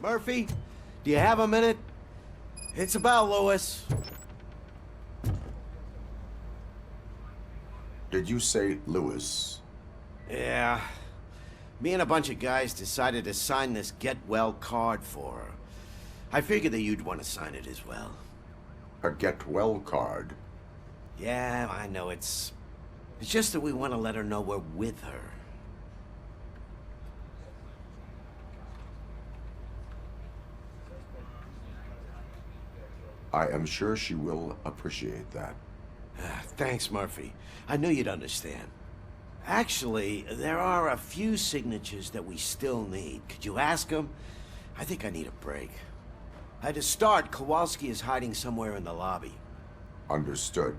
Murphy, do you have a minute? It's about Lewis. Did you say Lewis? Yeah. Me and a bunch of guys decided to sign this get well card for her. I figured that you'd want to sign it as well. A get well card? Yeah, I know it's just that we want to let her know we're with her. I am sure she will appreciate that. Thanks, Murphy. I knew you'd understand. Actually, there are a few signatures that we still need. Could you ask them? I think I need a break. To start, Kowalski is hiding somewhere in the lobby. Understood.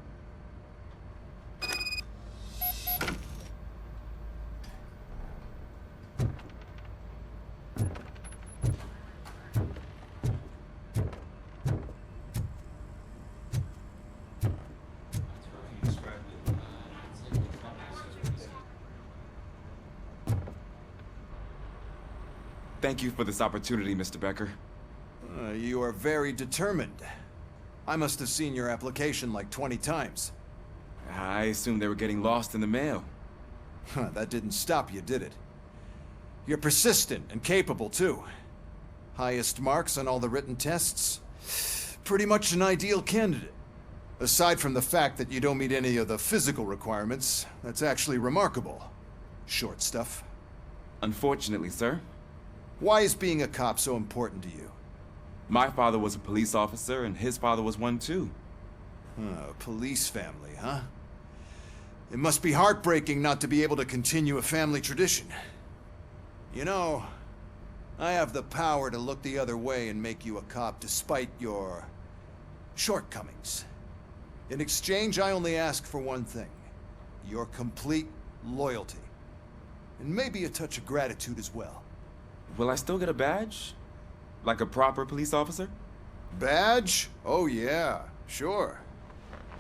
Thank you for this opportunity, Mr. Becker. You are very determined. I must have seen your application like 20 times. I assumed they were getting lost in the mail. That didn't stop you, did it? You're persistent and capable, too. Highest marks on all the written tests. Pretty much an ideal candidate. Aside from the fact that you don't meet any of the physical requirements, that's actually remarkable. Short stuff. Unfortunately, sir. Why is being a cop so important to you? My father was a police officer, and his father was one too. A police family, huh? It must be heartbreaking not to be able to continue a family tradition. You know, I have the power to look the other way and make you a cop despite your shortcomings. In exchange, I only ask for one thing. Your complete loyalty. And maybe a touch of gratitude as well. Will I still get a badge? Like a proper police officer? Badge? Oh yeah, sure.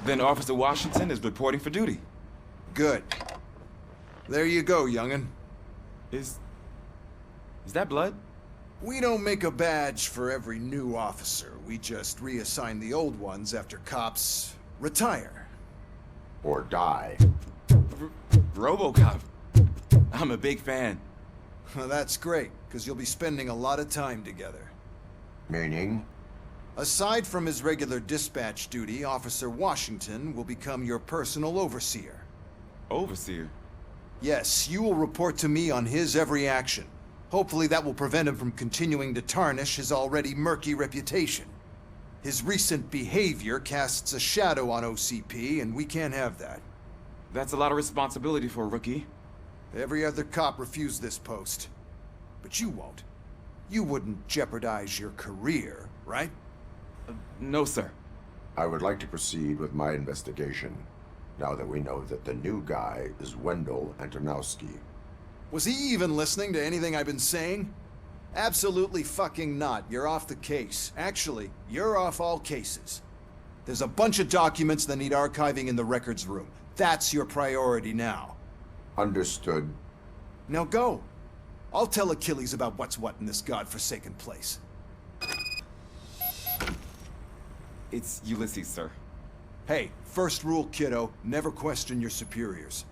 Then Officer Washington is reporting for duty. Good. There you go, young'un. Is that blood? We don't make a badge for every new officer. We just reassign the old ones after cops retire. Or die. RoboCop. I'm a big fan. That's great, because you'll be spending a lot of time together. Meaning? Aside from his regular dispatch duty, Officer Washington will become your personal overseer. Overseer? Yes, you will report to me on his every action. Hopefully that will prevent him from continuing to tarnish his already murky reputation. His recent behavior casts a shadow on OCP, and we can't have that. That's a lot of responsibility for a rookie. Every other cop refused this post. But you won't. You wouldn't jeopardize your career, right? No, sir. I would like to proceed with my investigation, now that we know that the new guy is Wendell Antonowski. Was he even listening to anything I've been saying? Absolutely fucking not. You're off the case. Actually, you're off all cases. There's a bunch of documents that need archiving in the records room. That's your priority now. Understood. Now go. I'll tell Achilles about what's what in this godforsaken place. It's Ulysses, sir. Hey, first rule, kiddo, never question your superiors.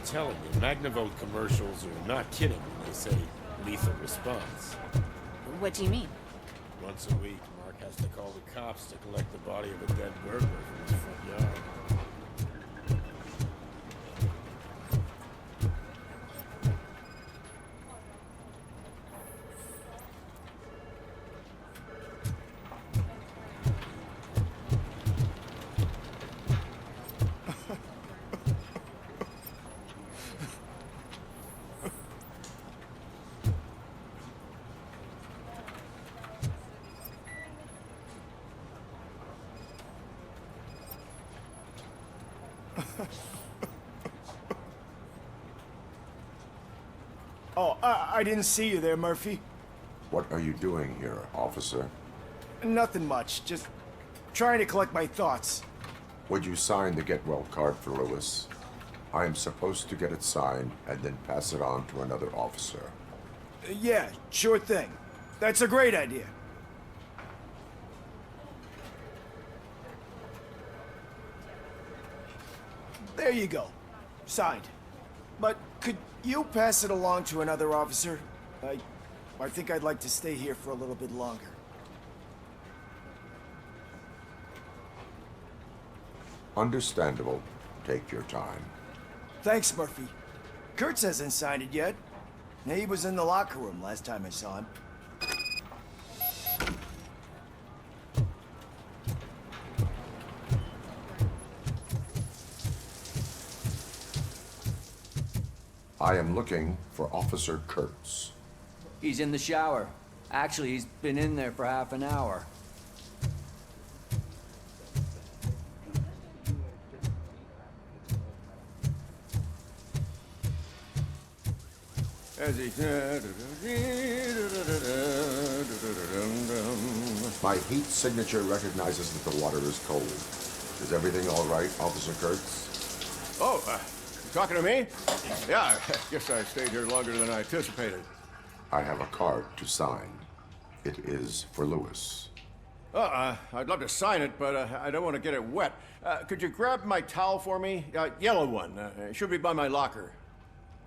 Telling you, Magnavolt commercials are not kidding when they say lethal response. What do you mean? Once a week, Mark has to call the cops to collect the body of a dead burglar from his front yard. Oh, I didn't see you there, Murphy. What are you doing here, officer? Nothing much, just trying to collect my thoughts. Would you sign the get well card for Lewis? I am supposed to get it signed and then pass it on to another officer. Yeah, sure thing. That's a great idea. There you go. Signed. But could you pass it along to another officer? I think I'd like to stay here for a little bit longer. Understandable. Take your time. Thanks, Murphy. Kurtz hasn't signed it yet. He was in the locker room last time I saw him. I am looking for Officer Kurtz. He's in the shower. Actually, he's been in there for half an hour. My heat signature recognizes that the water is cold. Is everything all right, Officer Kurtz? Oh, talking to me? Yeah, I guess I stayed here longer than I anticipated. I have a card to sign. It is for Lewis. I'd love to sign it, but I don't want to get it wet. Could you grab my towel for me? Yellow one. It should be by my locker.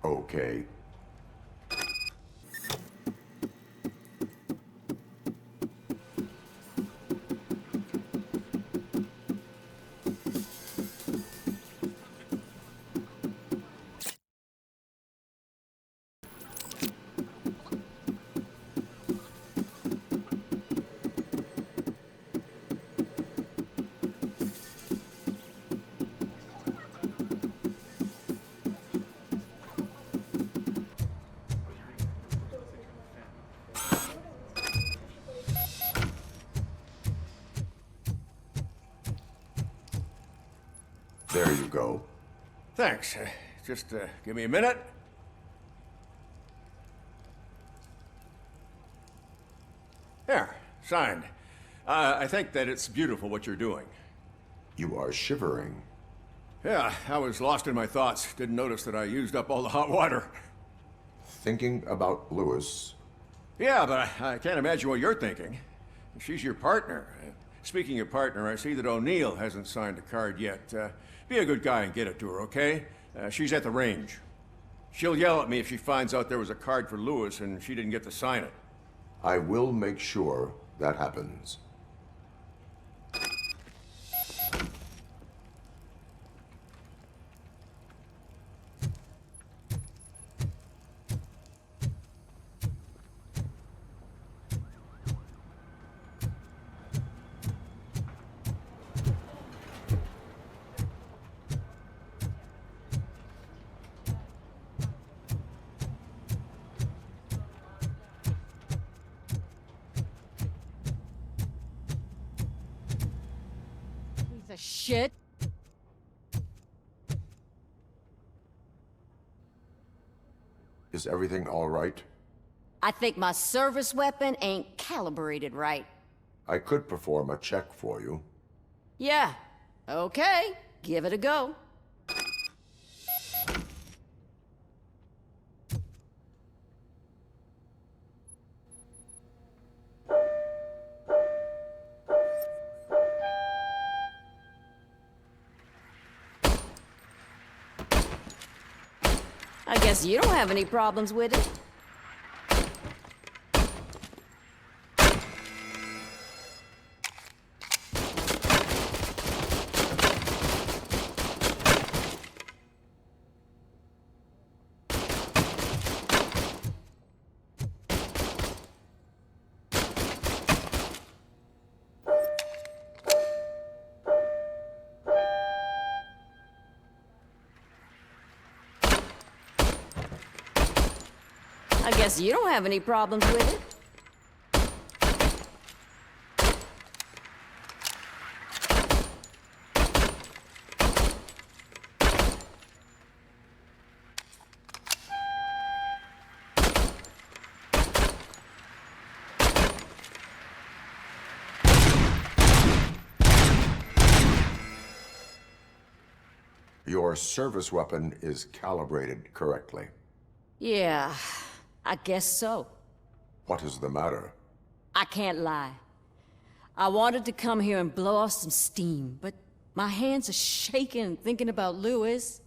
Okay. There you go. Thanks. Just give me a minute. There, signed. I think that it's beautiful what you're doing. You are shivering. Yeah, I was lost in my thoughts. Didn't notice that I used up all the hot water. Thinking about Lewis. Yeah, but I can't imagine what you're thinking. She's your partner. Speaking of partner, I see that O'Neill hasn't signed a card yet. Be a good guy and get it to her, okay? She's at the range. She'll yell at me if she finds out there was a card for Lewis and she didn't get to sign it. I will make sure that happens. The shit. Is everything all right? I think my service weapon ain't calibrated right. I could perform a check for you. Yeah. Okay. Give it a go. I guess you don't have any problems with it. I guess you don't have any problems with it. Your service weapon is calibrated correctly. Yeah, I guess so. What is the matter? I can't lie. I wanted to come here and blow off some steam, but my hands are shaking thinking about Lewis.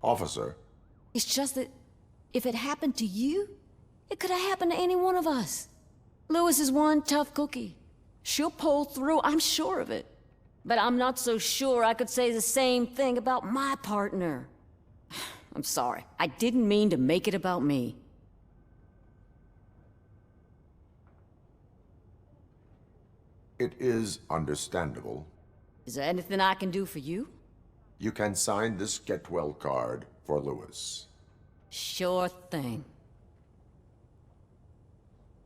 Officer, It's just that if it happened to you, it could have happened to any one of us. Lewis is one tough cookie. She'll pull through, I'm sure of it. But I'm not so sure I could say the same thing about my partner. I'm sorry. I didn't mean to make it about me. it is understandable. Is there anything I can do for you? You can sign this get well card for Lewis. Sure thing.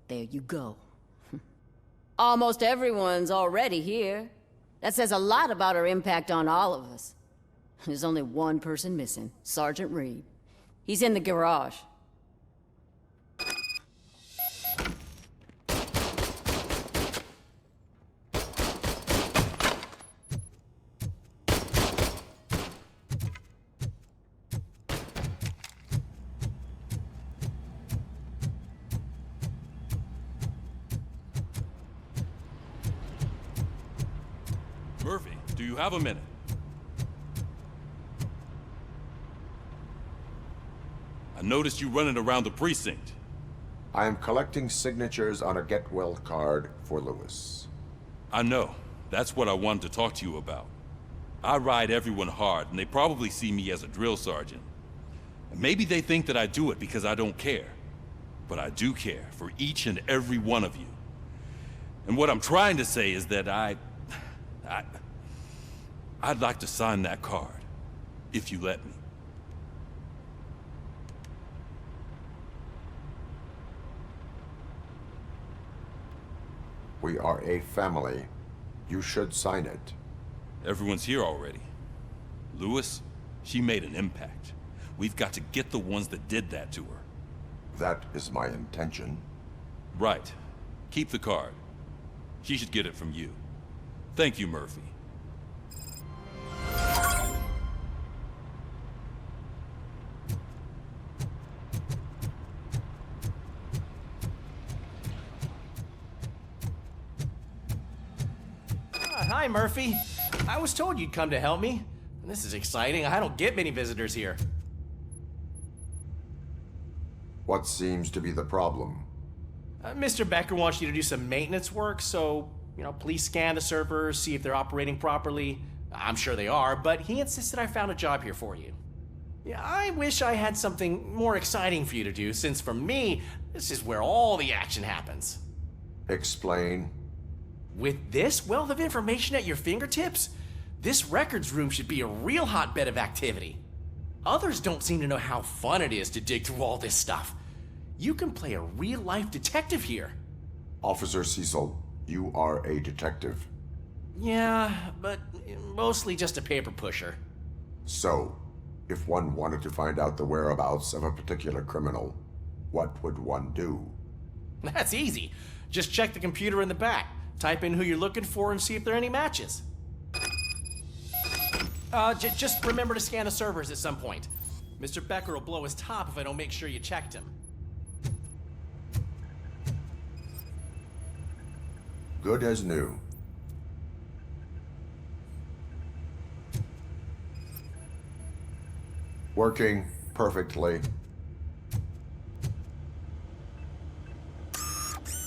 There you go. Almost everyone's already here. That says a lot about her impact on all of us. There's only one person missing, Sergeant Reed. He's in the garage. Murphy, do you have a minute? I noticed you running around the precinct. I am collecting signatures on a get well card for Lewis. I know. That's what I wanted to talk to you about. I ride everyone hard, and they probably see me as a drill sergeant. And maybe they think that I do it because I don't care. But I do care for each and every one of you. And what I'm trying to say is that I'd like to sign that card, if you let me. We are a family. You should sign it. Everyone's here already. Lewis, she made an impact. We've got to get the ones that did that to her. That is my intention. Right. Keep the card. She should get it from you. Thank you, Murphy. Hi, Murphy. I was told you'd come to help me. And this is exciting. I don't get many visitors here. What seems to be the problem? Mr. Becker wants you to do some maintenance work, so, please scan the servers, see if they're operating properly. I'm sure they are, but he insisted I found a job here for you. Yeah, I wish I had something more exciting for you to do, since for me, this is where all the action happens. Explain. With this wealth of information at your fingertips, this records room should be a real hotbed of activity. Others don't seem to know how fun it is to dig through all this stuff. You can play a real-life detective here. Officer Cecil, you are a detective. Yeah, but mostly just a paper pusher. So, if one wanted to find out the whereabouts of a particular criminal, what would one do? That's easy. Just check the computer in the back. Type in who you're looking for and see if there are any matches. Just remember to scan the servers at some point. Mr. Becker will blow his top if I don't make sure you checked him. Good as new. Working perfectly.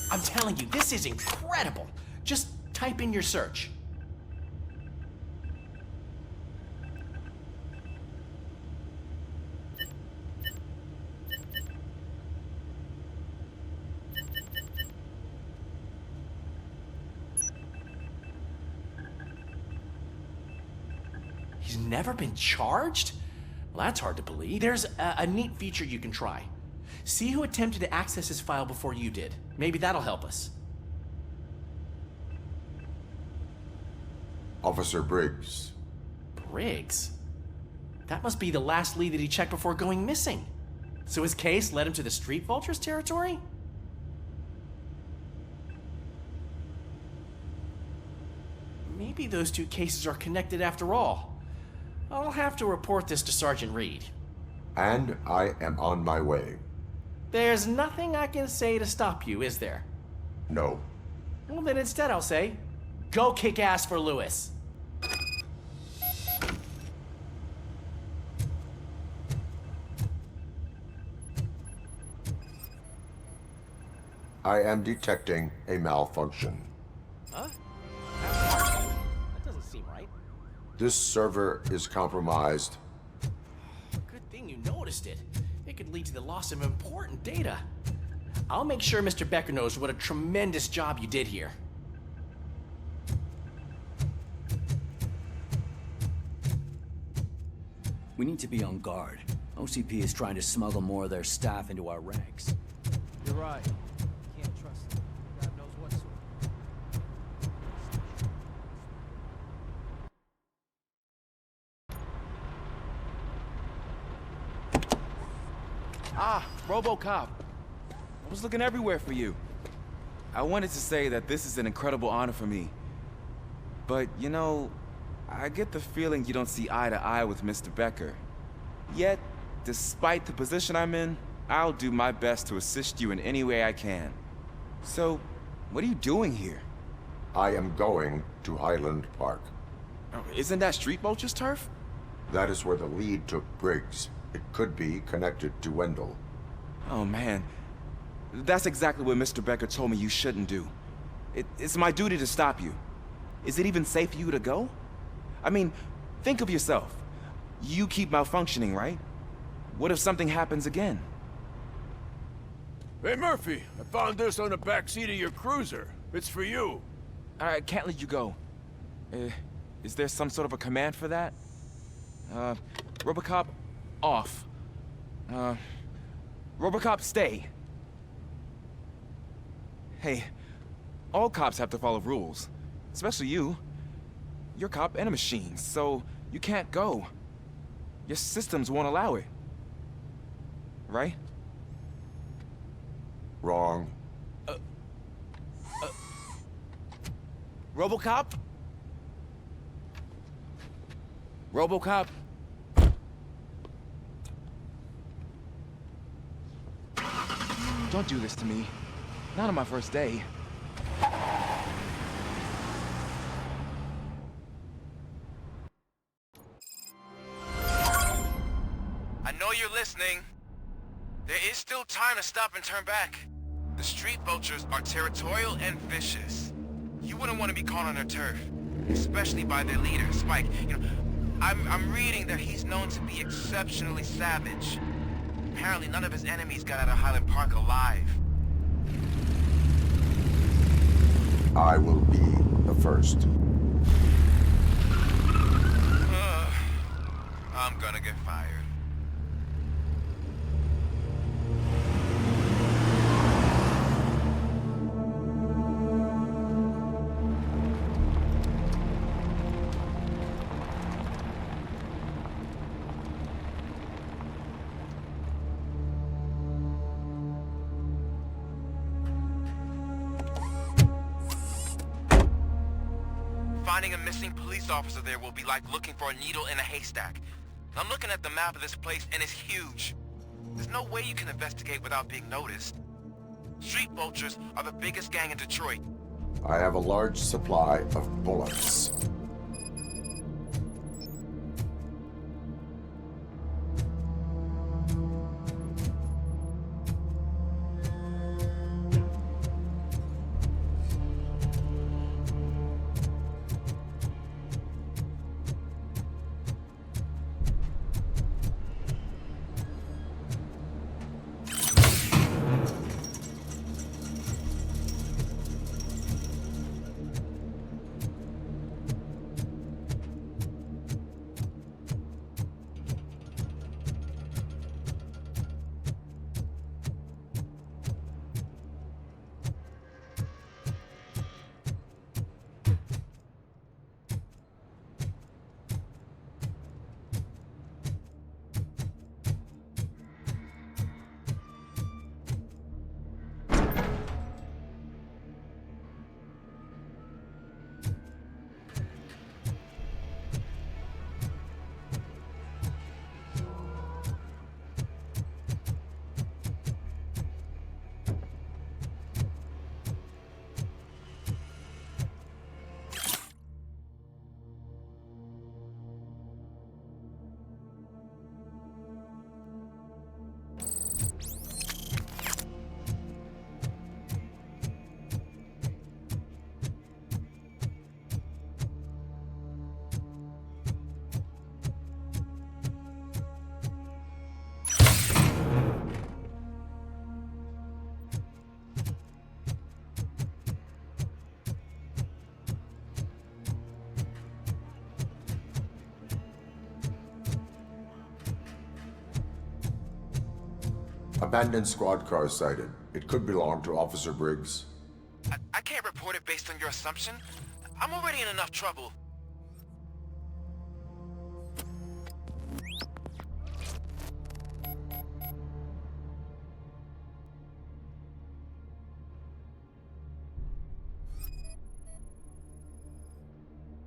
I'm telling you, this is incredible. Just type in your search. He's never been charged? Well, that's hard to believe. There's a neat feature you can try. See who attempted to access his file before you did. Maybe that'll help us. Officer Briggs. Briggs? That must be the last lead that he checked before going missing. So his case led him to the Street Vultures territory? Maybe those two cases are connected after all. I'll have to report this to Sergeant Reed. And I am on my way. There's nothing I can say to stop you, is there? No. Well, then instead I'll say, go kick ass for Lewis. I am detecting a malfunction. Huh? That doesn't seem right. This server is compromised. Good thing you noticed it. It could lead to the loss of important data. I'll make sure Mr. Becker knows what a tremendous job you did here. We need to be on guard. OCP is trying to smuggle more of their staff into our ranks. You're right. Can't trust them. God knows what sort. Ah, RoboCop. I was looking everywhere for you. I wanted to say that this is an incredible honor for me. But, you know, I get the feeling you don't see eye to eye with Mr. Becker. Yet, despite the position I'm in, I'll do my best to assist you in any way I can. So, what are you doing here? I am going to Highland Park. Oh, isn't that Street Vulture's turf? That is where the lead took Briggs. It could be connected to Wendell. Oh, man. That's exactly what Mr. Becker told me you shouldn't do. It's my duty to stop you. Is it even safe for you to go? I mean, think of yourself. You keep malfunctioning, right? What if something happens again? Hey, Murphy, I found this on the back seat of your cruiser. It's for you. I can't let you go. Is there some sort of a command for that? RoboCop, off. RoboCop, stay. Hey, all cops have to follow rules. Especially you. You're a cop and a machine, so you can't go. Your systems won't allow it. Right? Wrong. RoboCop? RoboCop? Don't do this to me. Not on my first day. I know you're listening. There is still time to stop and turn back. The street vultures are territorial and vicious. You wouldn't want to be caught on their turf, especially by their leader, Spike. You know, I'm reading that he's known to be exceptionally savage. Apparently none of his enemies got out of Highland Park alive. I will be the first. I'm gonna get fired. Finding a missing police officer there will be like looking for a needle in a haystack. I'm looking at the map of this place and it's huge. There's no way you can investigate without being noticed. Street vultures are the biggest gang in Detroit. I have a large supply of bullets. Abandoned squad car sighted. It could belong to Officer Briggs. I can't report it based on your assumption. I'm already in enough trouble.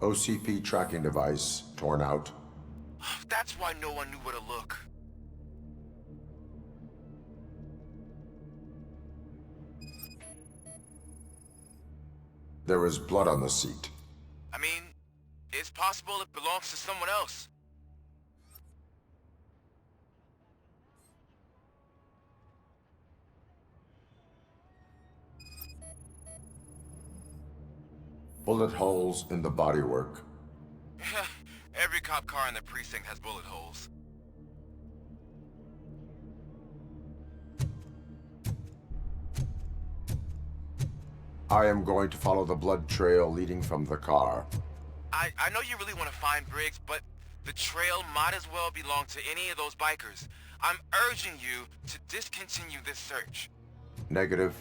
OCP tracking device torn out. That's why no one knew where to look. There is blood on the seat. I mean, it's possible it belongs to someone else. Bullet holes in the bodywork. Every cop car in the precinct has bullet holes. I am going to follow the blood trail leading from the car. I know you really want to find Briggs, but the trail might as well belong to any of those bikers. I'm urging you to discontinue this search. Negative.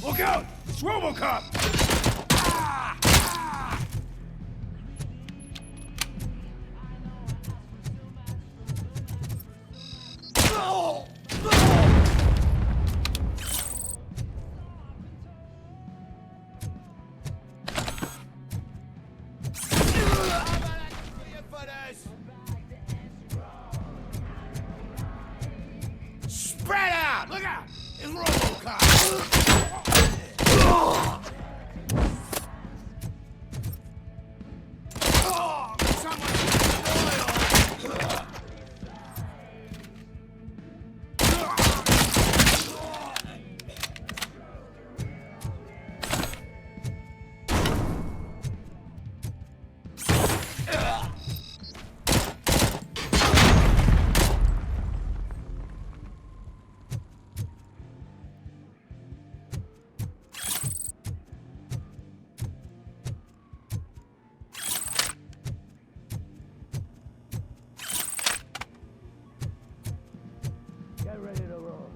Look out! It's RoboCop! Spread out! Look out! It's RoboCop! Get ready to roll.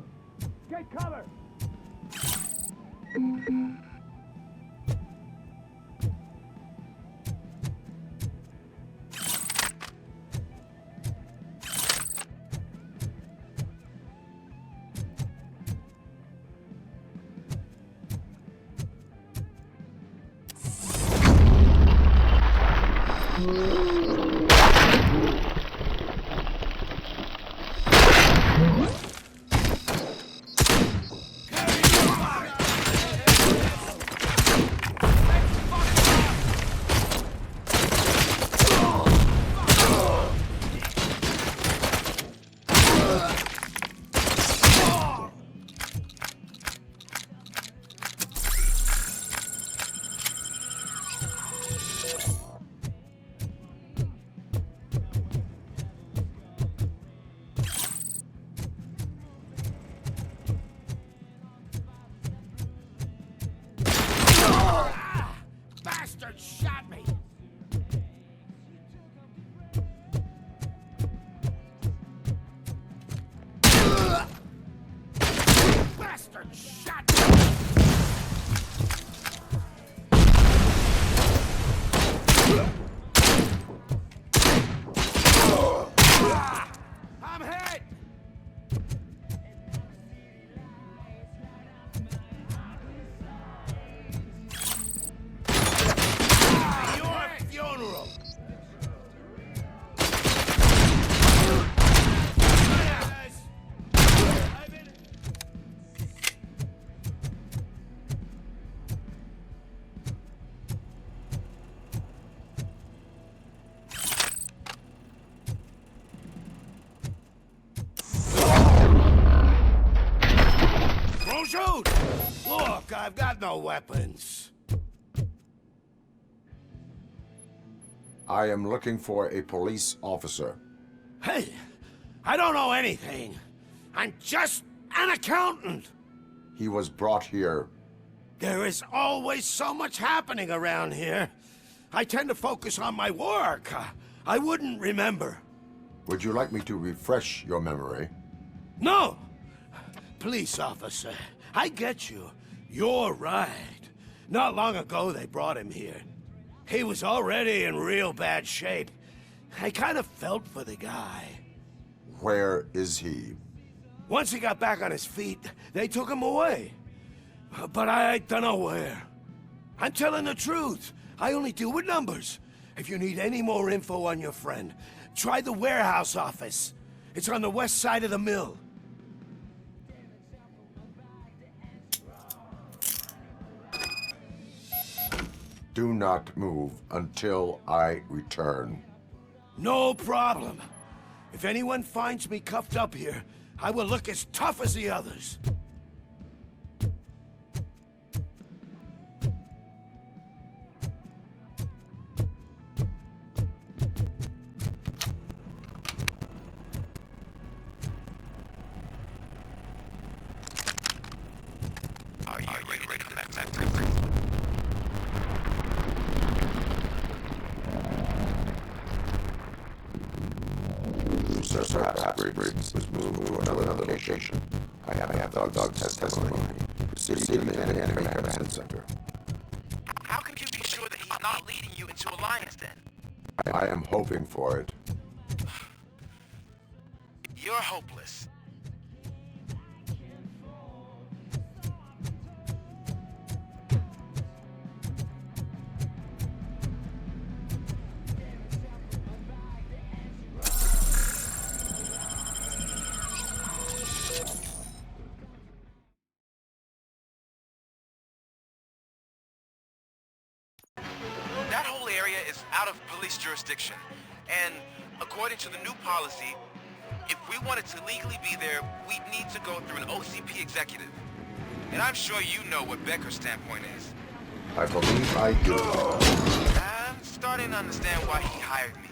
Get cover! Bastard shot me! Bastard shot me! I'm hit! Funeral. Don't shoot! Look, I've got no weapons. I am looking for a police officer. Hey, I don't know anything. I'm just an accountant. He was brought here. There is always so much happening around here. I tend to focus on my work. I wouldn't remember. Would you like me to refresh your memory? No! Police officer, I get you. You're right. Not long ago they brought him here. He was already in real bad shape. I kind of felt for the guy. Where is he? Once he got back on his feet, they took him away. But I don't know where. I'm telling the truth. I only deal with numbers. If you need any more info on your friend, try the warehouse office. It's on the west side of the mill. Do not move until I return. No problem. If anyone finds me cuffed up here, I will look as tough as the others. Are you ready for that? Perhaps was moved to another location. I have dog testimony. SIGA Command Center. How can you be sure that he's not leading you into Alliance then? I am hoping for it. You're hopeless. That whole area is out of police jurisdiction, and according to the new policy, if we wanted to legally be there, we'd need to go through an OCP executive. And I'm sure you know what Becker's standpoint is. I believe I do. I'm starting to understand why he hired me.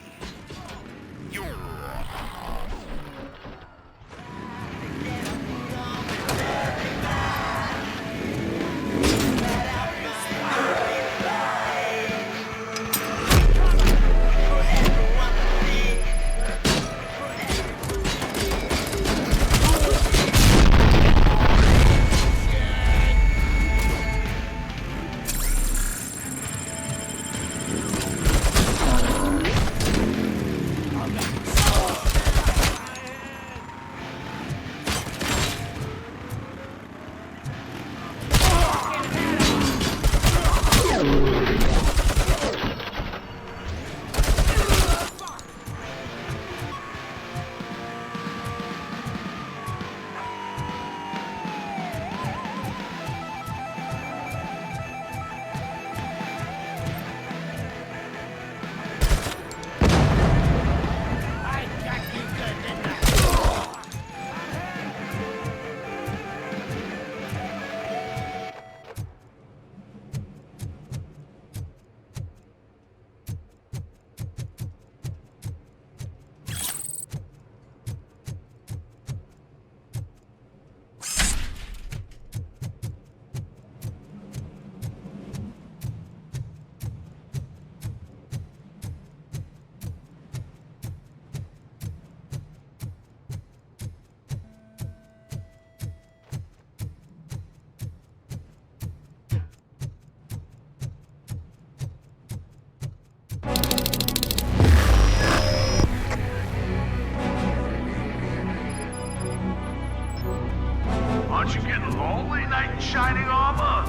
Aren't you getting lonely, knight in shining armor?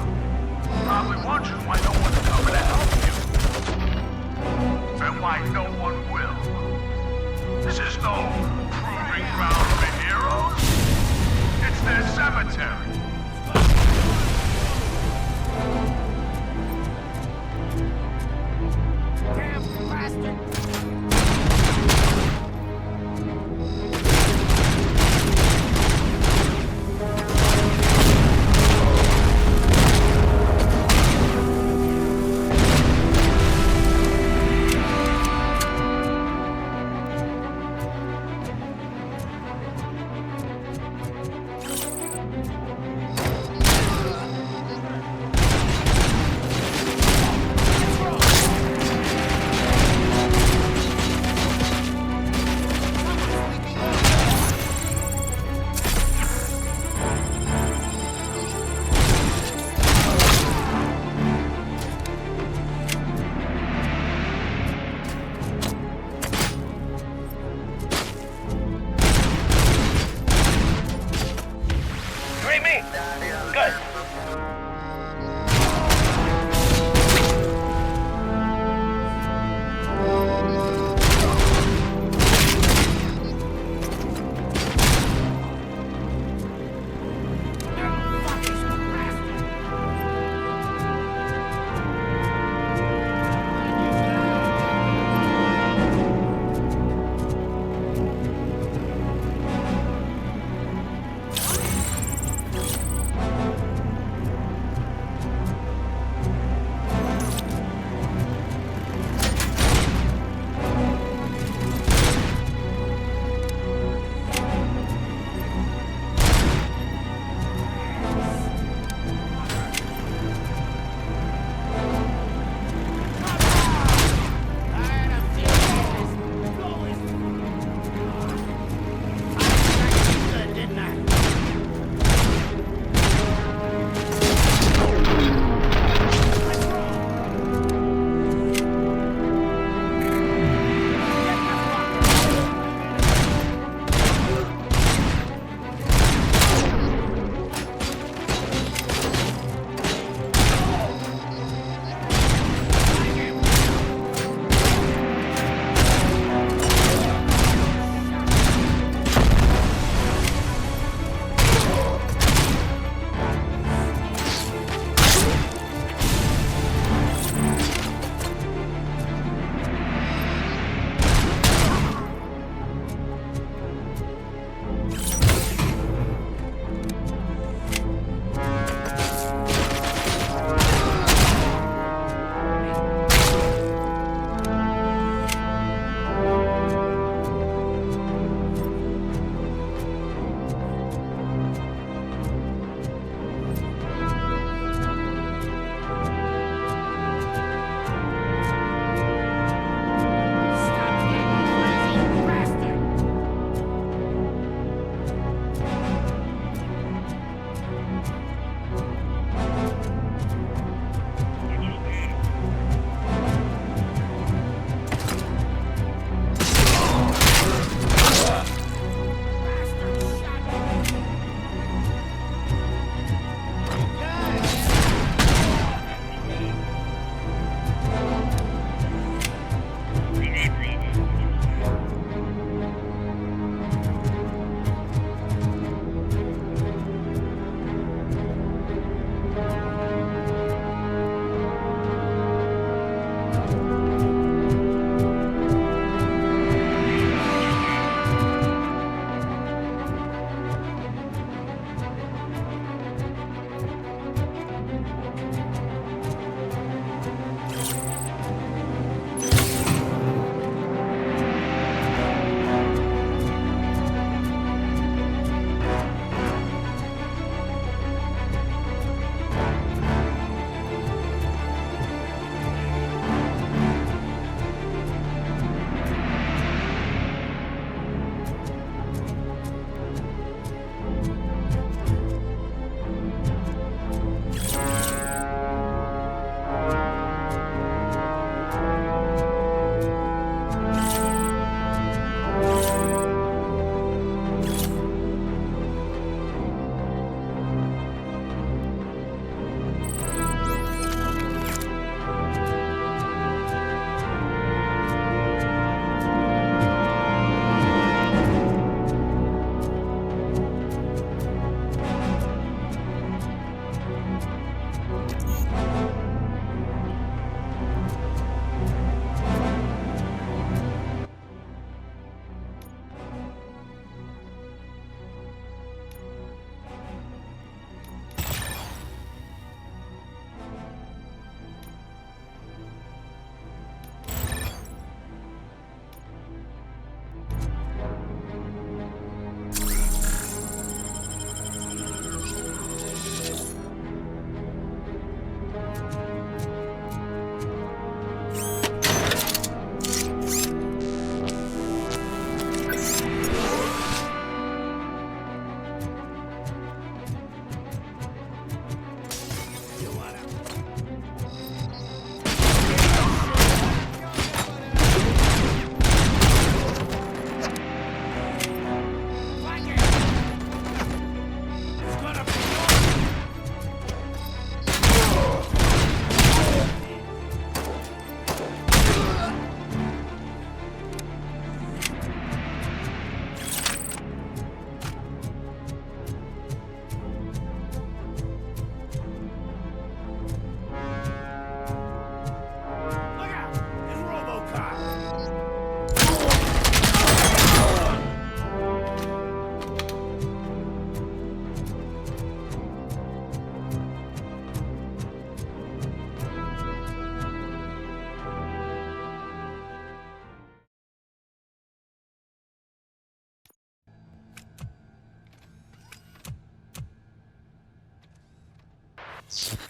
Probably wondering why no one's coming to help you. And why no one will. This is no proving ground for heroes. It's their cemetery. Damn bastard!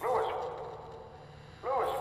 Lewis! Lewis!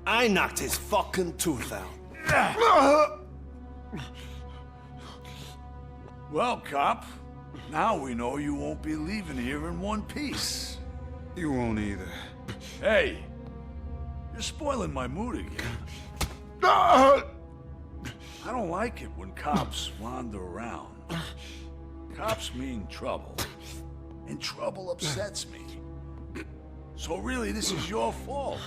I knocked his fucking tooth out. Well, cop, now we know you won't be leaving here in one piece. You won't either. Hey, you're spoiling my mood again. I don't like it when cops wander around. Cops mean trouble, and trouble upsets me. So really, this is your fault.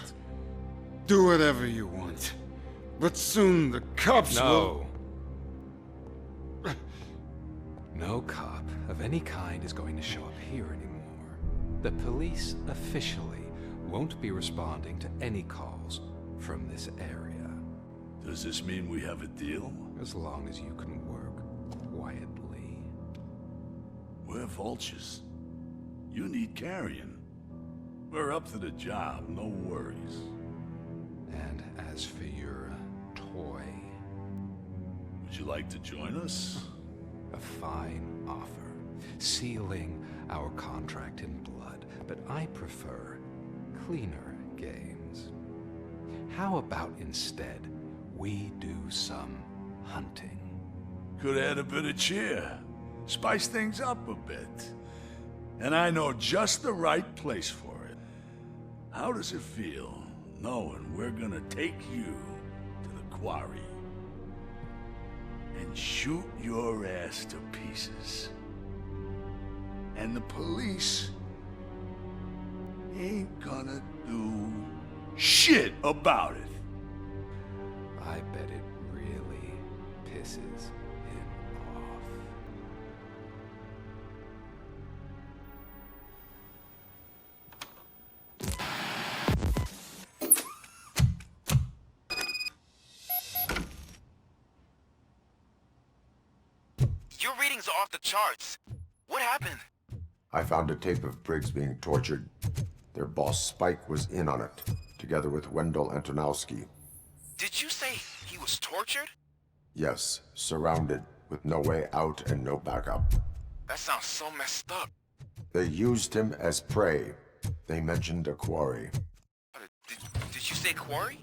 Do whatever you want. But soon the cops will... No cop of any kind is going to show up here anymore. The police officially won't be responding to any calls from this area. Does this mean we have a deal? As long as you can work quietly. We're vultures. You need carrion. We're up to the job, no worries. And as for your toy... Would you like to join us? A fine offer, sealing our contract in blood, but I prefer cleaner games. How about instead we do some hunting? Could add a bit of cheer, spice things up a bit. And I know just the right place for it. How does it feel knowing we're gonna take you to the quarry and shoot your ass to pieces? And the police ain't gonna do shit about it. I bet it really pisses him off. Your readings are off the charts. What happened? I found a tape of Briggs being tortured. Their boss Spike was in on it, together with Wendell Antonowski. Did you say he was tortured? Yes, surrounded, with no way out and no backup. That sounds so messed up. They used him as prey. They mentioned a quarry. Did you say quarry?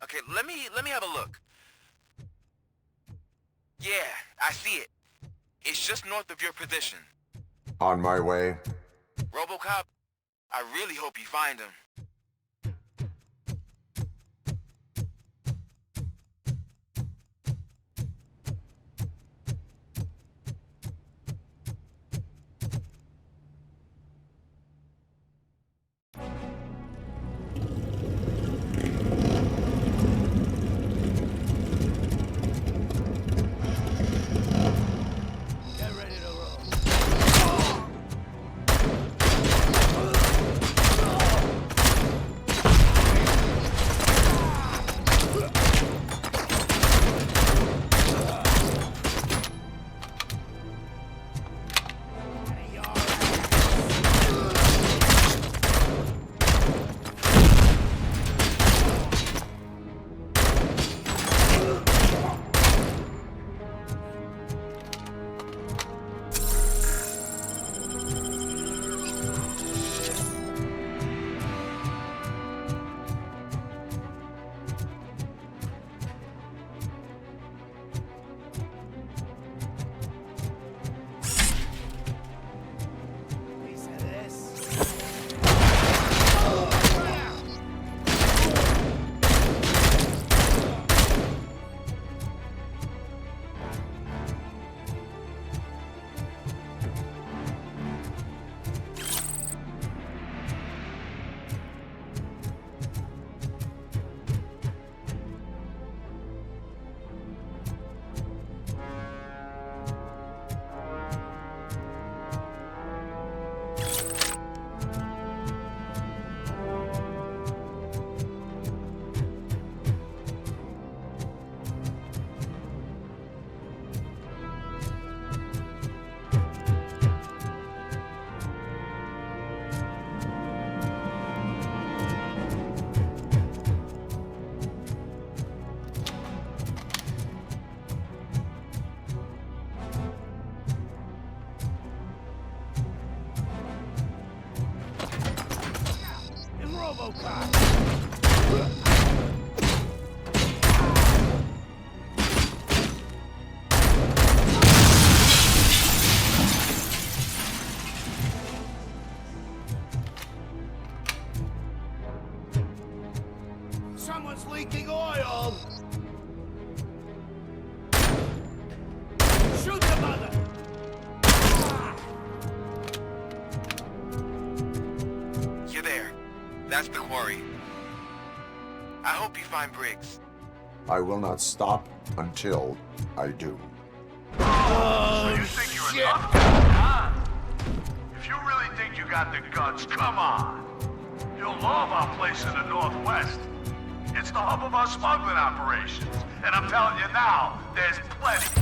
Okay, let me have a look. Yeah, I see it. It's just north of your position. On my way. RoboCop, I really hope you find him. Someone's leaking oil! Shoot the mother! You're there. That's the quarry. I hope you find Briggs. I will not stop until I do. So you think you're a tough guy, huh? If you really think you got the guts, come on. You'll love our place in the Northwest. It's the hub of our smuggling operations. And I'm telling you now, there's plenty.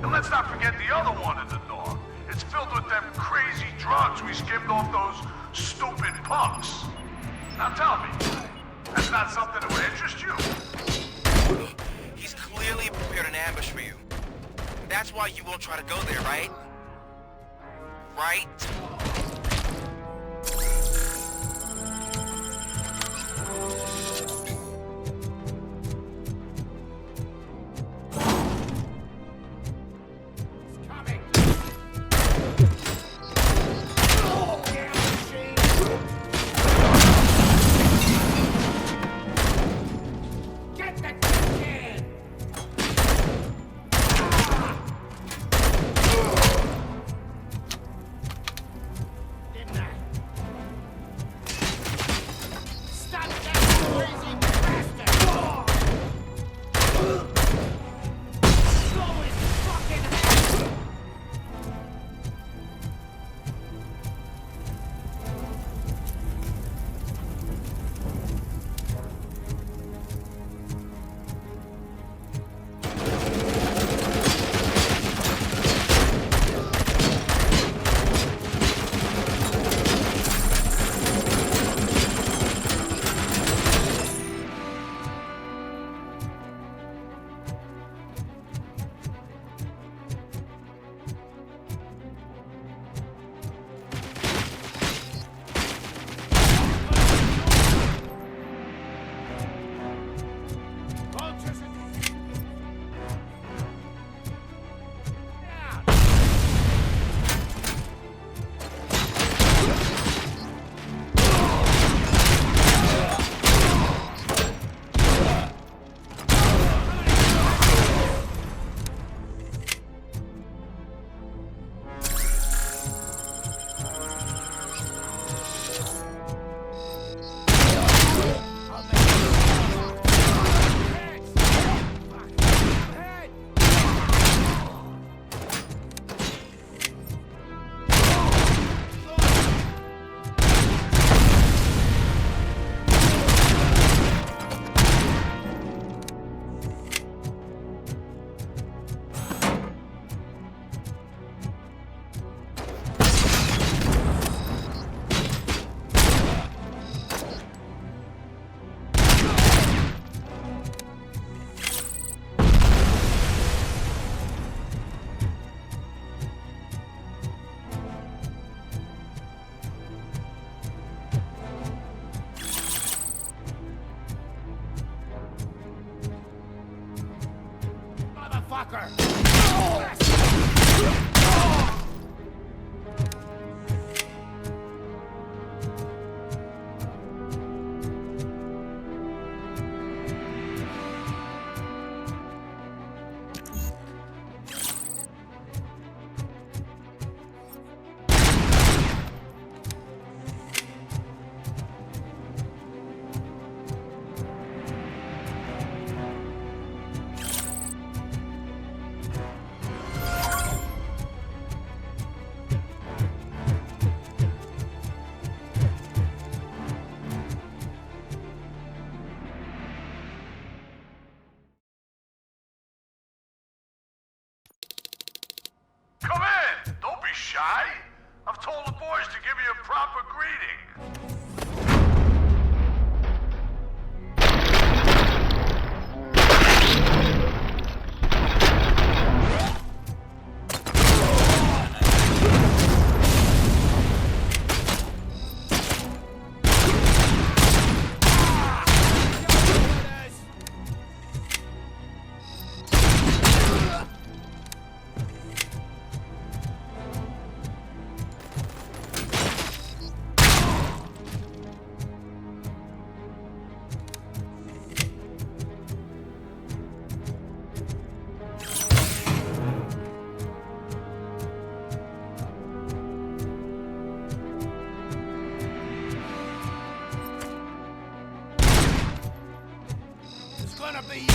And let's not forget the other one in the north. It's filled with them crazy drugs we skimmed off those stupid punks. Now tell me, that's not something that would interest you? He's clearly prepared an ambush for you. That's why you won't try to go there, right? Right? motherfucker! Come in! Don't be shy! I've told the boys to give you a proper greeting. It's gonna be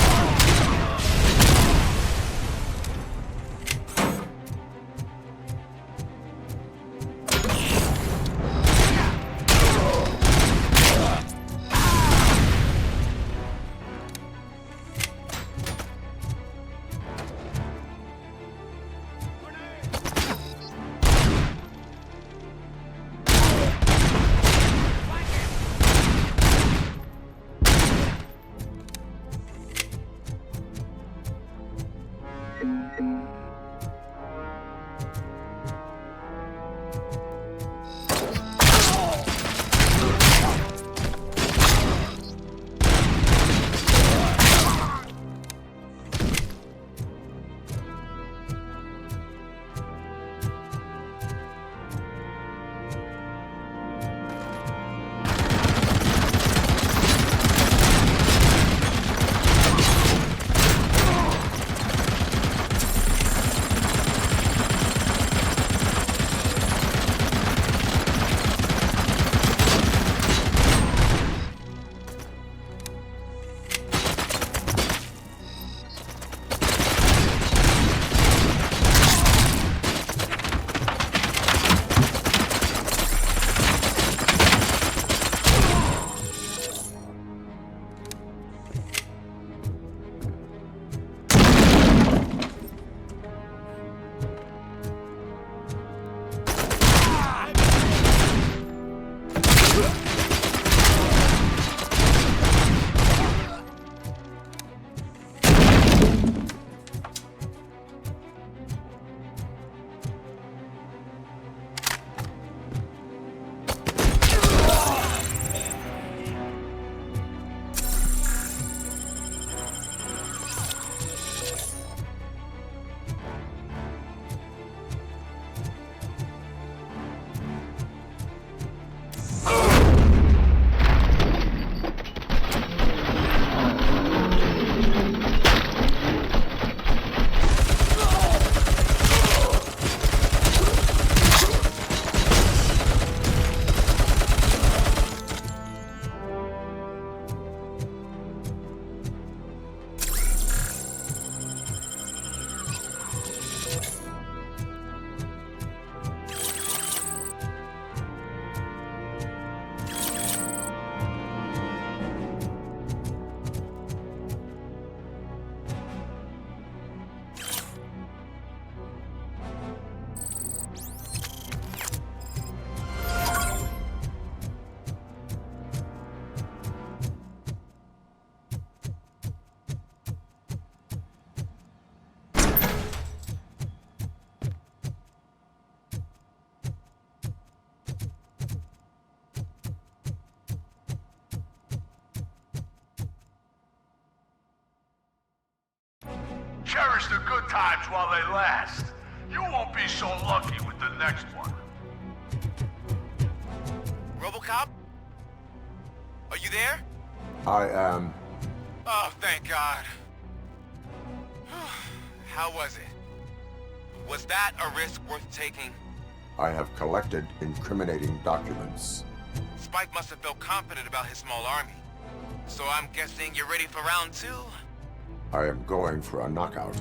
good times while they last. You won't be so lucky with the next one. RoboCop? Are you there? I am. Oh, thank God. How was it? Was that a risk worth taking? I have collected incriminating documents. Spike must have felt confident about his small army. So I'm guessing you're ready for round 2? I am going for a knockout.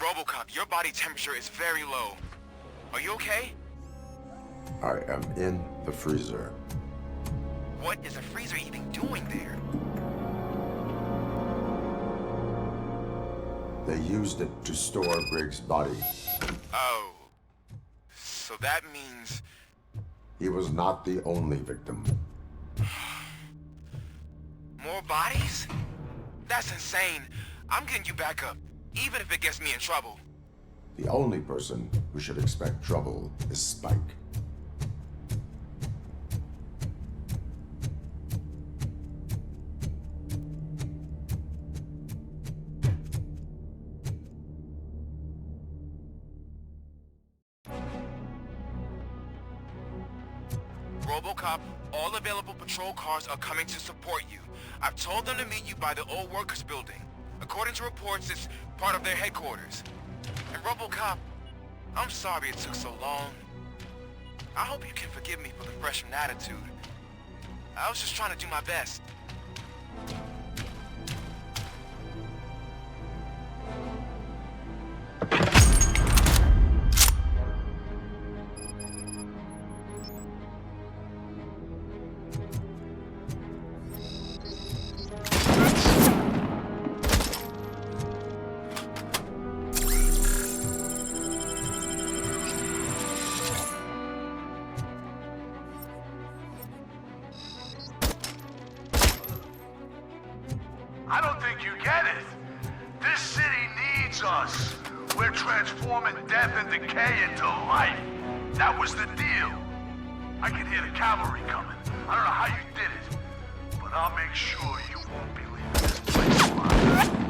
RoboCop, your body temperature is very low. Are you okay? I am in the freezer. What is a freezer even doing there? They used it to store Briggs' body. Oh. So that means... He was not the only victim. More bodies? That's insane. I'm getting you back up, even if it gets me in trouble. The only person who should expect trouble is Spike. RoboCop, all available patrol cars are coming to support you. I've told them to meet you by the old workers building. According to reports, it's part of their headquarters. And RoboCop, I'm sorry it took so long. I hope you can forgive me for the freshman attitude. I was just trying to do my best. I don't think you get it. This city needs us. We're transforming death and decay into life. That was the deal. I can hear the cavalry coming. I don't know how you did it, but I'll make sure you won't be leaving this place alive.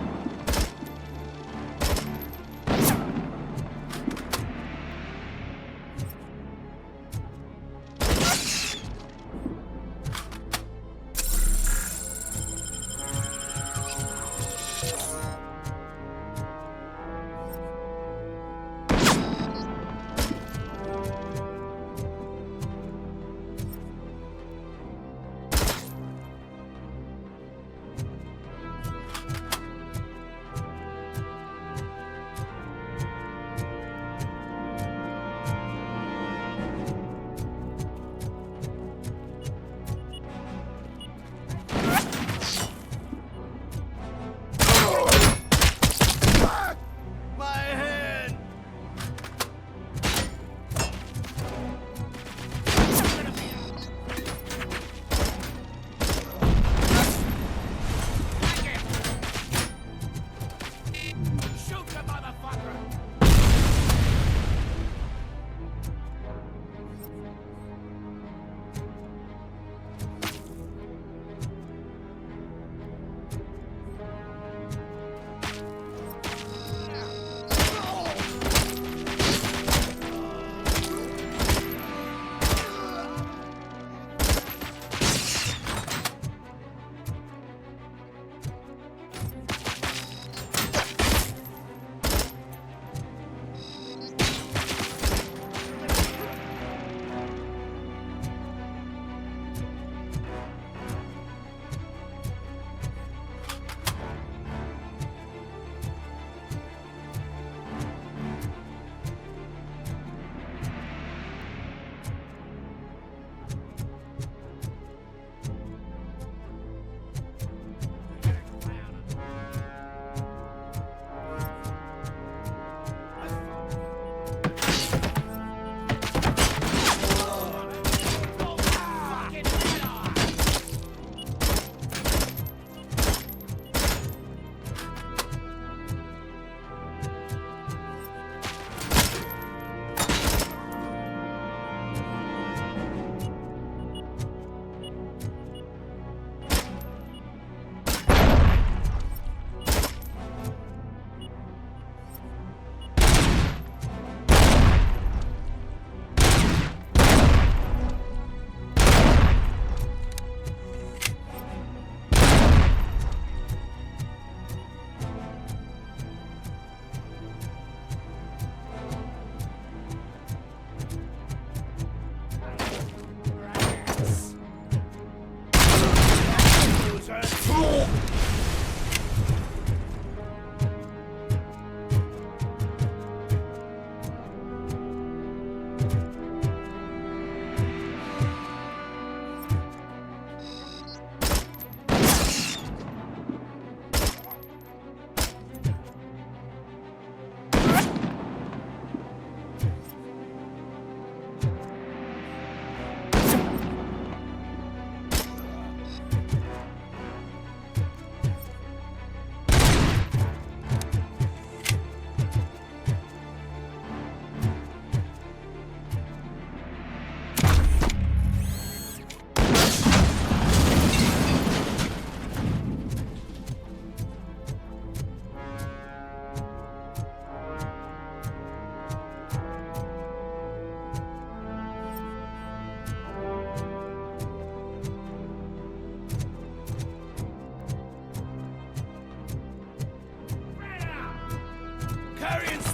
Carrying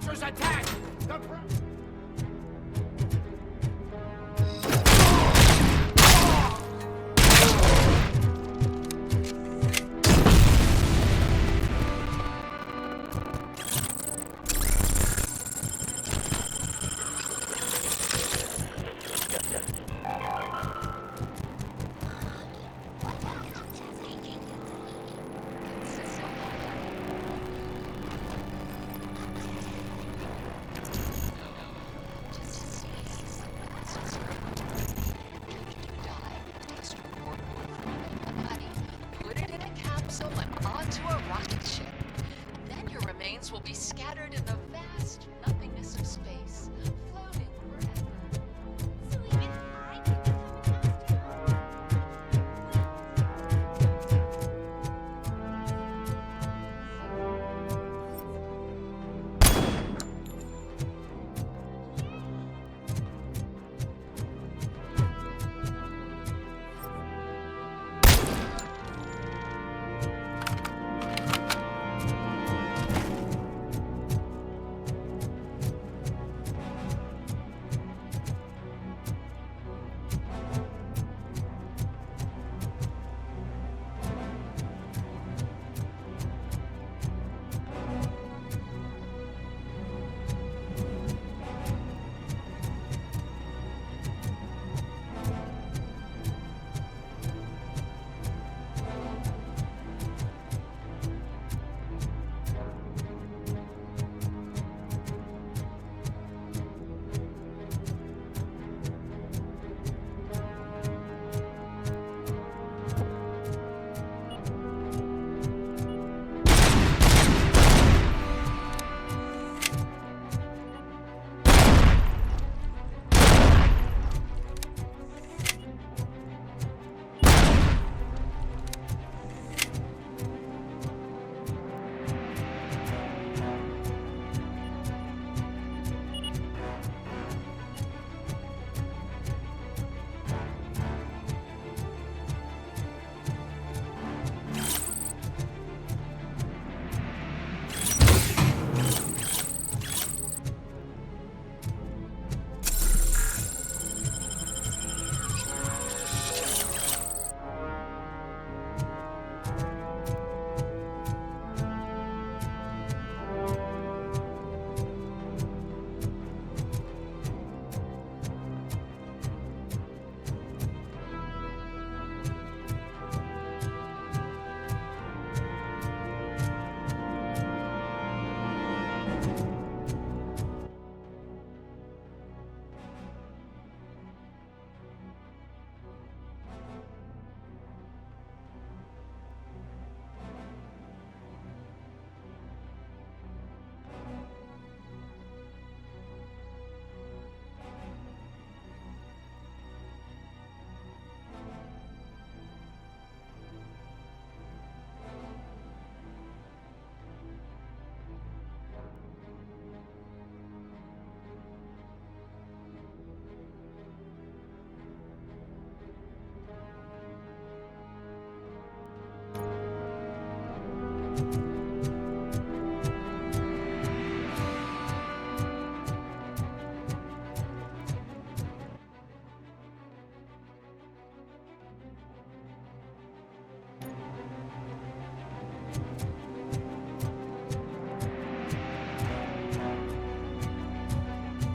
vultures attack! Put it in a capsule and onto a rocket ship. Then your remains will be scattered in the vast nothingness of space, floating forever. So even I can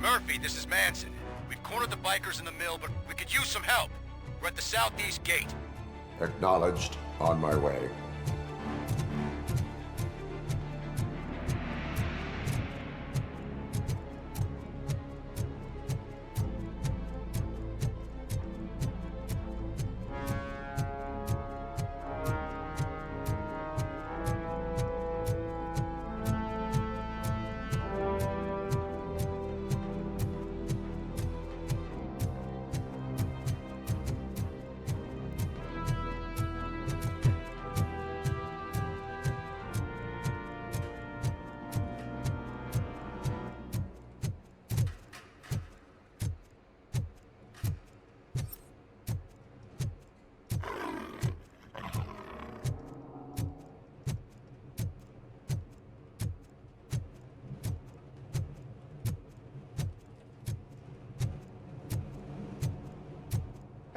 Murphy, this is Manson. We've cornered the bikers in the mill, but we could use some help. We're at the southeast gate. Acknowledged. On my way.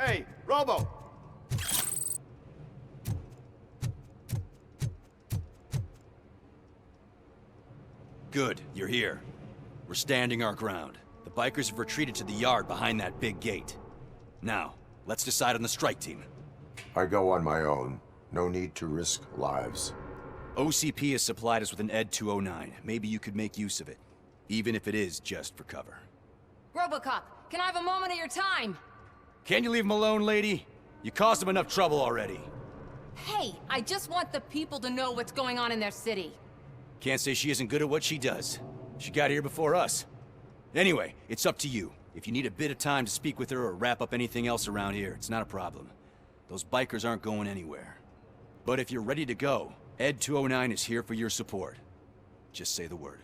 Hey, Robo! Good, you're here. We're standing our ground. The bikers have retreated to the yard behind that big gate. Now, let's decide on the strike team. I go on my own. No need to risk lives. OCP has supplied us with an ED 209. Maybe you could make use of it, even if it is just for cover. RoboCop, can I have a moment of your time? Can't you leave him alone, lady? You caused him enough trouble already. Hey, I just want the people to know what's going on in their city. Can't say she isn't good at what she does. She got here before us. Anyway, it's up to you. If you need a bit of time to speak with her or wrap up anything else around here, it's not a problem. Those bikers aren't going anywhere. But if you're ready to go, ED 209 is here for your support. Just say the word.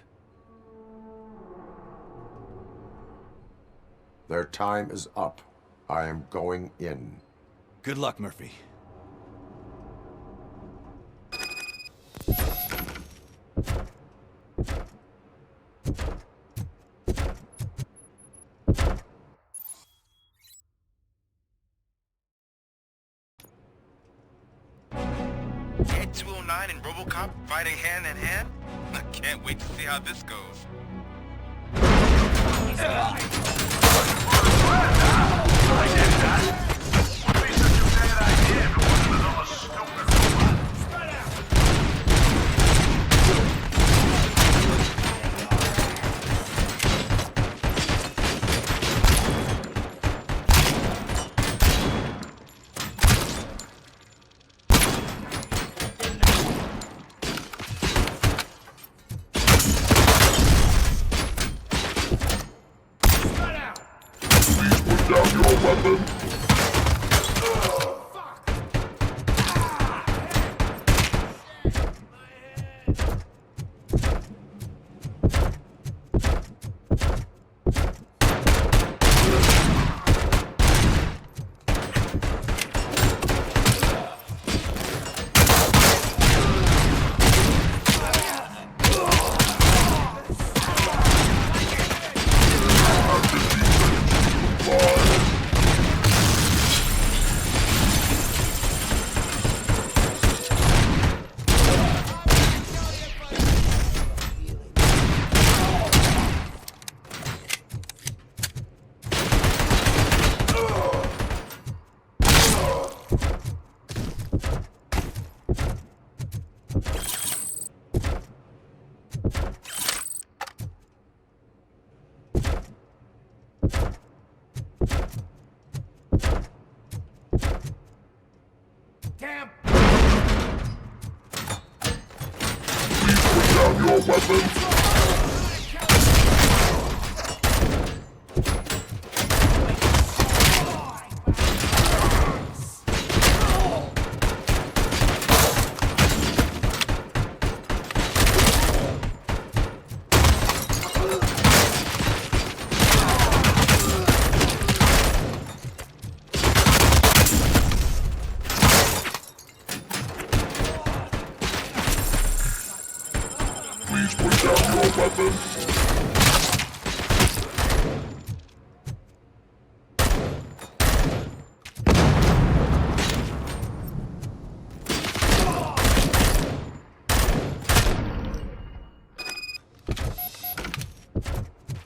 Their time is up. I am going in. Good luck, Murphy. ED 209 and RoboCop fighting hand in hand? I can't wait to see how this goes. Damn! Please put down your weapons!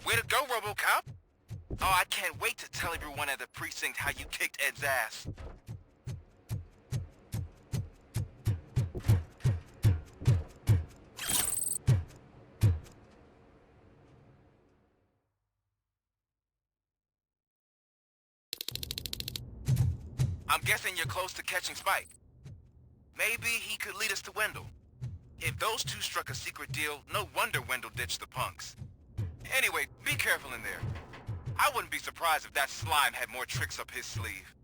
Way to go, RoboCop! Oh, I can't wait to tell everyone at the precinct how you kicked Ed's ass. I'm guessing you're close to catching Spike. Maybe he could lead us to Wendell. If those two struck a secret deal, no wonder Wendell ditched the punks. Anyway, be careful in there. I wouldn't be surprised if that slime had more tricks up his sleeve.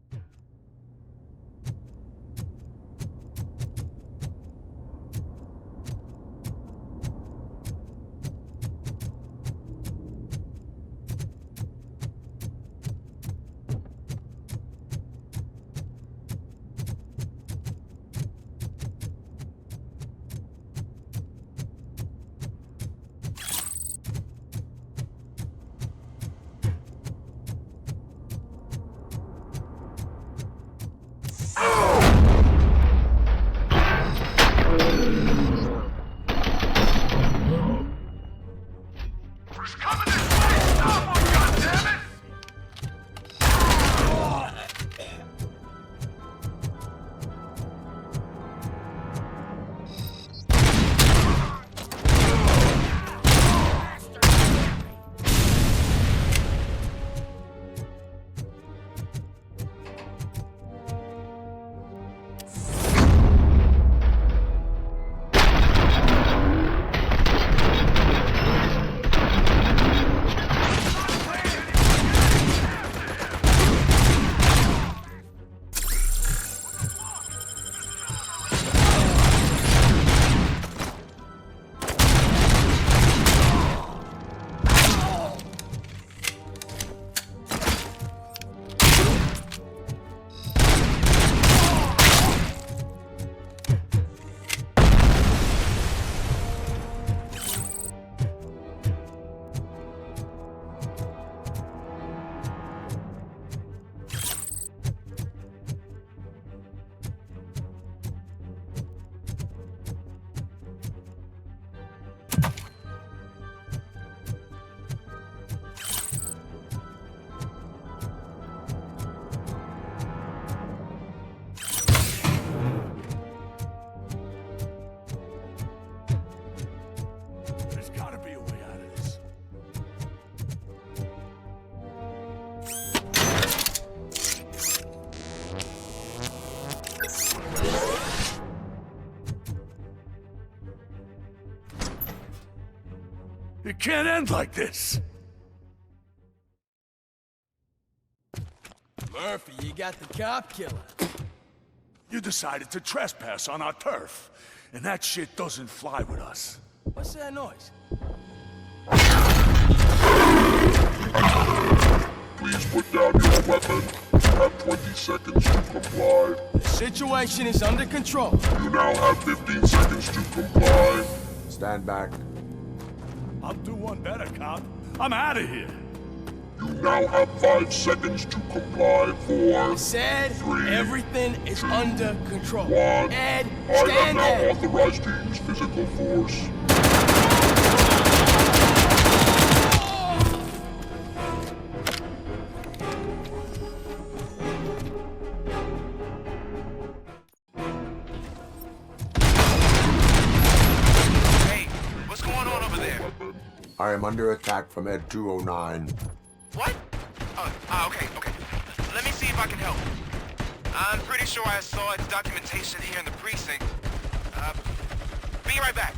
It can't end like this. Murphy, you got the cop killer. You decided to trespass on our turf, and that shit doesn't fly with us. What's that noise? Please put down your weapon. You have 20 seconds to comply. The situation is under control. You now have 15 seconds to comply. Stand back. I'll do one better, cop. I'm out of here. You now have 5 seconds to comply. 4, I said 3, everything is under control. 1. Ed, I am stand now there. authorized to use physical force. I am under attack from Ed 209. What? Okay. Let me see if I can help. I'm pretty sure I saw its documentation here in the precinct. Be right back.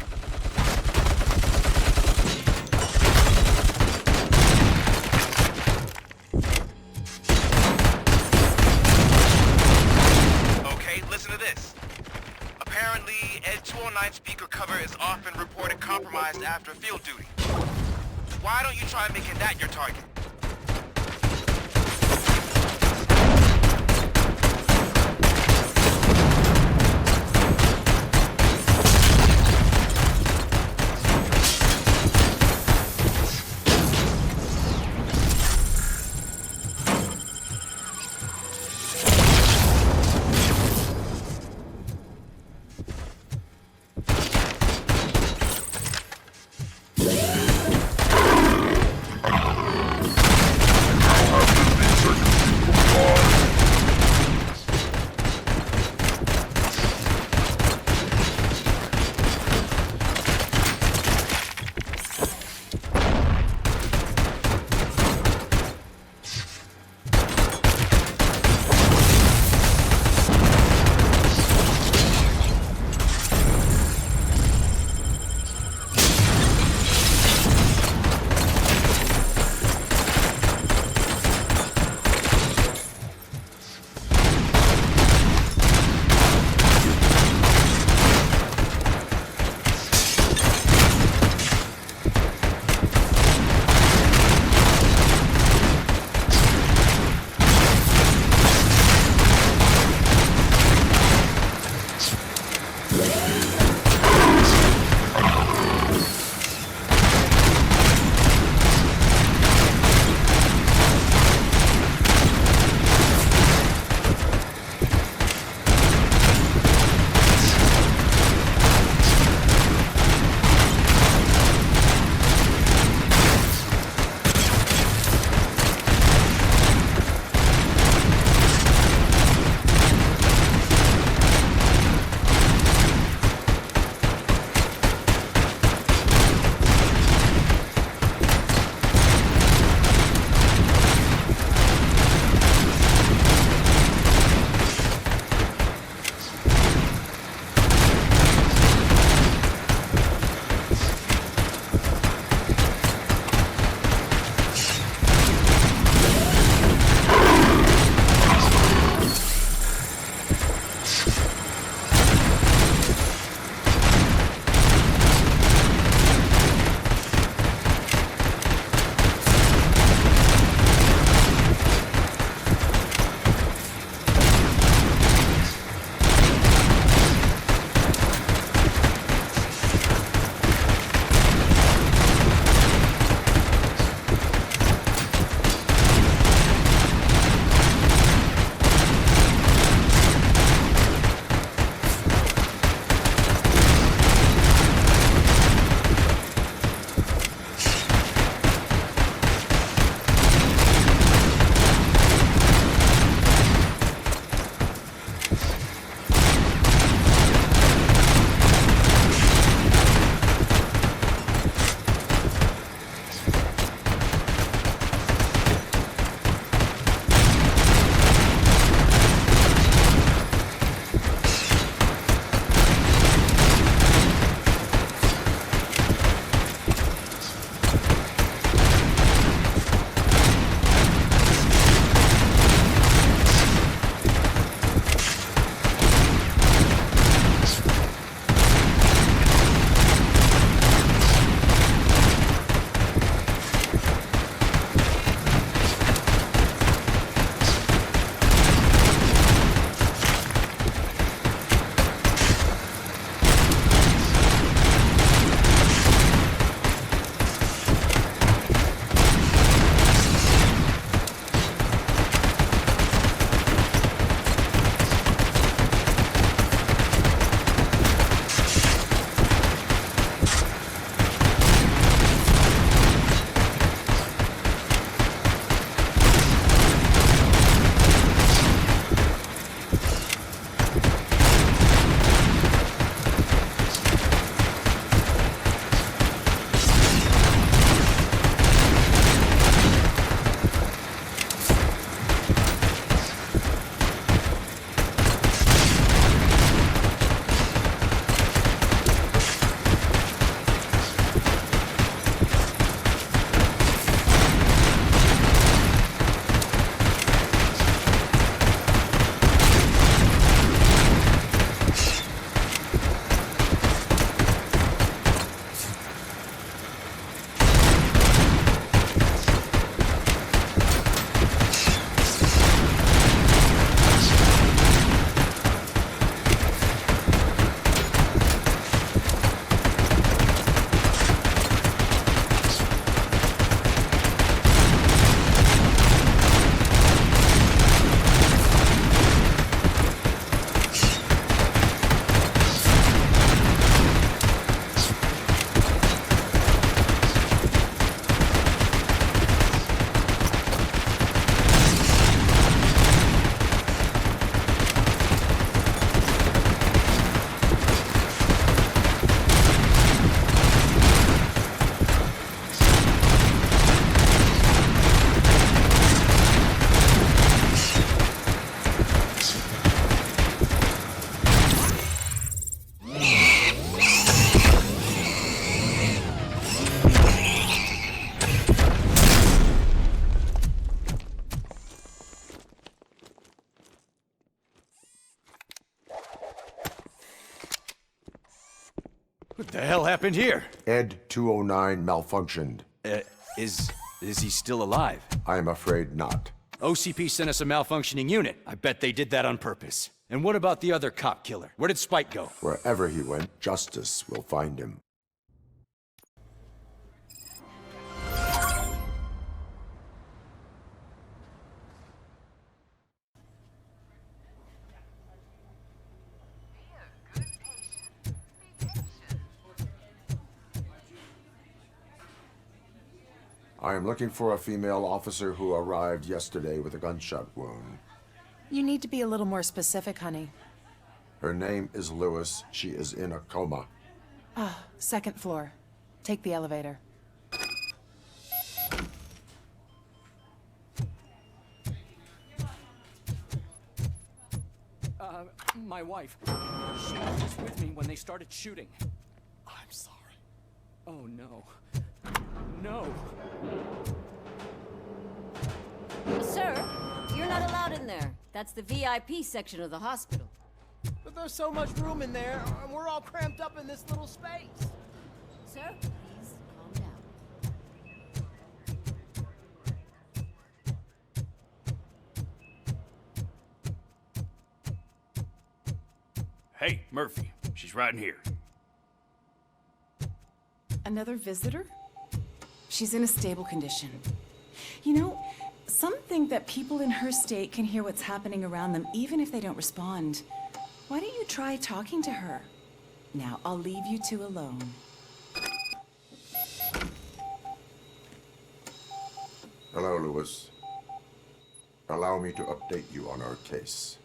Okay, listen to this. Apparently, Ed 209 speaker cover is often reported compromised after field duty. Why don't you try making that your target? What the hell happened here? Ed 209 malfunctioned. Is he still alive? I'm afraid not. OCP sent us a malfunctioning unit. I bet they did that on purpose. And what about the other cop killer? Where did Spike go? Wherever he went, justice will find him. I am looking for a female officer who arrived yesterday with a gunshot wound. You need to be a little more specific, honey. Her name is Lewis. She is in a coma. Ah, second floor. Take the elevator. My wife. She was with me when they started shooting. I'm sorry. Oh, no. No. Sir, you're not allowed in there. That's the VIP section of the hospital. But there's so much room in there, and we're all cramped up in this little space. Sir, please calm down. Hey, Murphy. She's right in here. Another visitor? She's in a stable condition. You know, some think that people in her state can hear what's happening around them even if they don't respond. Why don't you try talking to her? Now, I'll leave you two alone. Hello, Lewis. Allow me to update you on our case.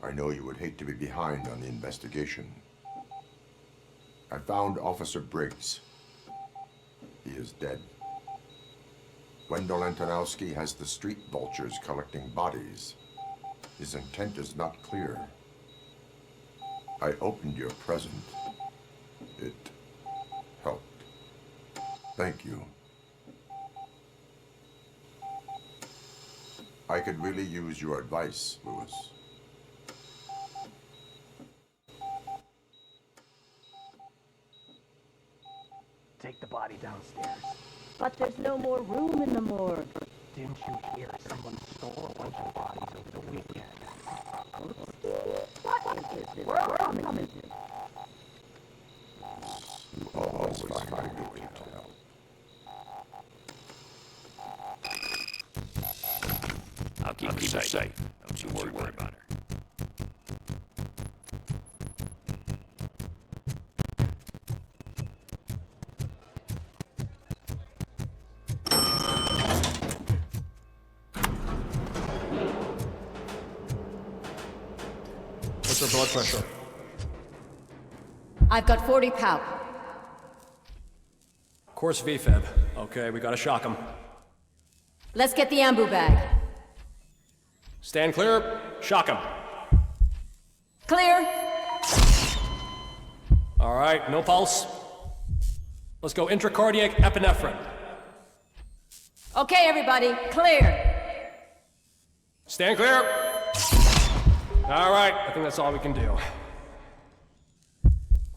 I know you would hate to be behind on the investigation. I found Officer Briggs. He is dead. Wendell Antonowski has the street vultures collecting bodies. His intent is not clear. I opened your present. It helped. Thank you. I could really use your advice, Lewis. Take the body downstairs. But there's no more room in the morgue. Didn't you hear someone stole a bunch of bodies over the weekend? What is this? We're all coming. You always find a way to help. I'll keep her safe. Don't you worry about her. What's her blood pressure? I've got 40 pow. Course VFib. Okay, we gotta shock him. Let's get the ambu bag. Stand clear. Shock him. Clear. All right, no pulse. Let's go intracardiac epinephrine. Okay, everybody, clear. Stand clear. All right, I think that's all we can do.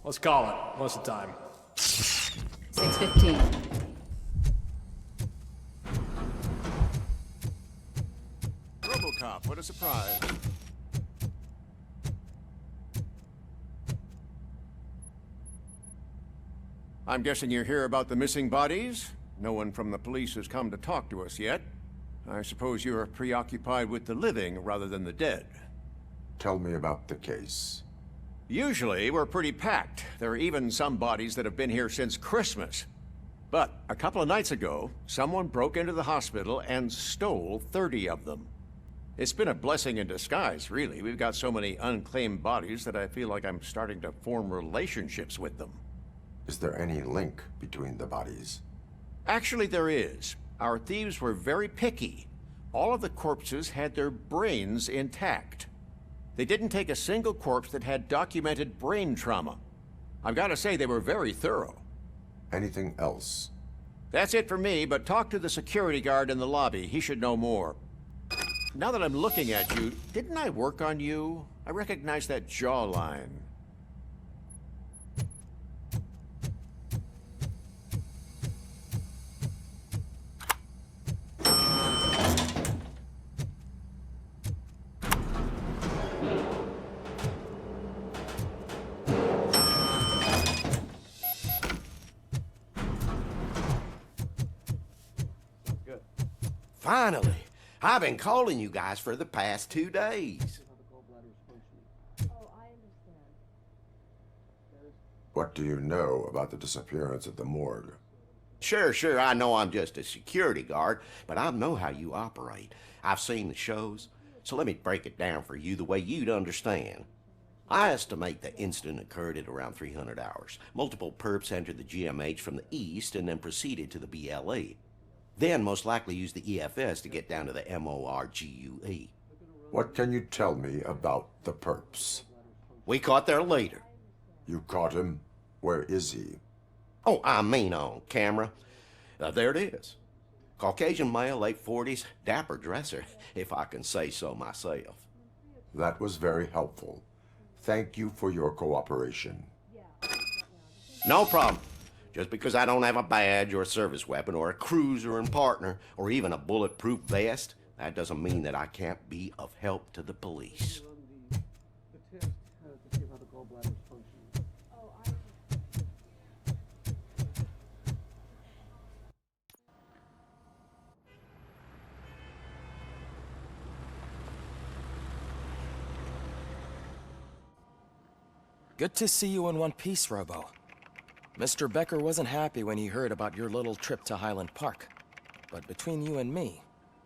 Let's call it. What's the time? 6:15. RoboCop, what a surprise. I'm guessing you're here about the missing bodies? No one from the police has come to talk to us yet. I suppose you're preoccupied with the living rather than the dead. Tell me about the case. Usually, we're pretty packed. There are even some bodies that have been here since Christmas. But a couple of nights ago, someone broke into the hospital and stole 30 of them. It's been a blessing in disguise, really. We've got so many unclaimed bodies that I feel like I'm starting to form relationships with them. Is there any link between the bodies? Actually, there is. Our thieves were very picky. All of the corpses had their brains intact. They didn't take a single corpse that had documented brain trauma. I've got to say, they were very thorough. Anything else? That's it for me, but talk to the security guard in the lobby. He should know more. Now that I'm looking at you, didn't I work on you? I recognize that jawline. Finally. I've been calling you guys for the past 2 days. What do you know about the disappearance at the morgue? Sure, I know I'm just a security guard, but I know how you operate. I've seen the shows, so let me break it down for you the way you'd understand. I estimate the incident occurred at around 300 hours. Multiple perps entered the GMH from the east and then proceeded to the BLE. Then most likely used the EFS to get down to the MORGUE. What can you tell me about the perps? We caught their leader. You caught him? Where is he? Oh, I mean on camera. There it is. Caucasian male, late 40s, dapper dresser, if I can say so myself. That was very helpful. Thank you for your cooperation. No problem. Just because I don't have a badge or a service weapon or a cruiser and partner or even a bulletproof vest, that doesn't mean that I can't be of help to the police. Good to see you in one piece, Robo. Mr. Becker wasn't happy when he heard about your little trip to Highland Park. But between you and me,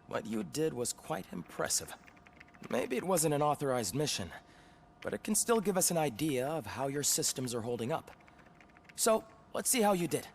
what you did was quite impressive. Maybe it wasn't an authorized mission, but it can still give us an idea of how your systems are holding up. So, let's see how you did.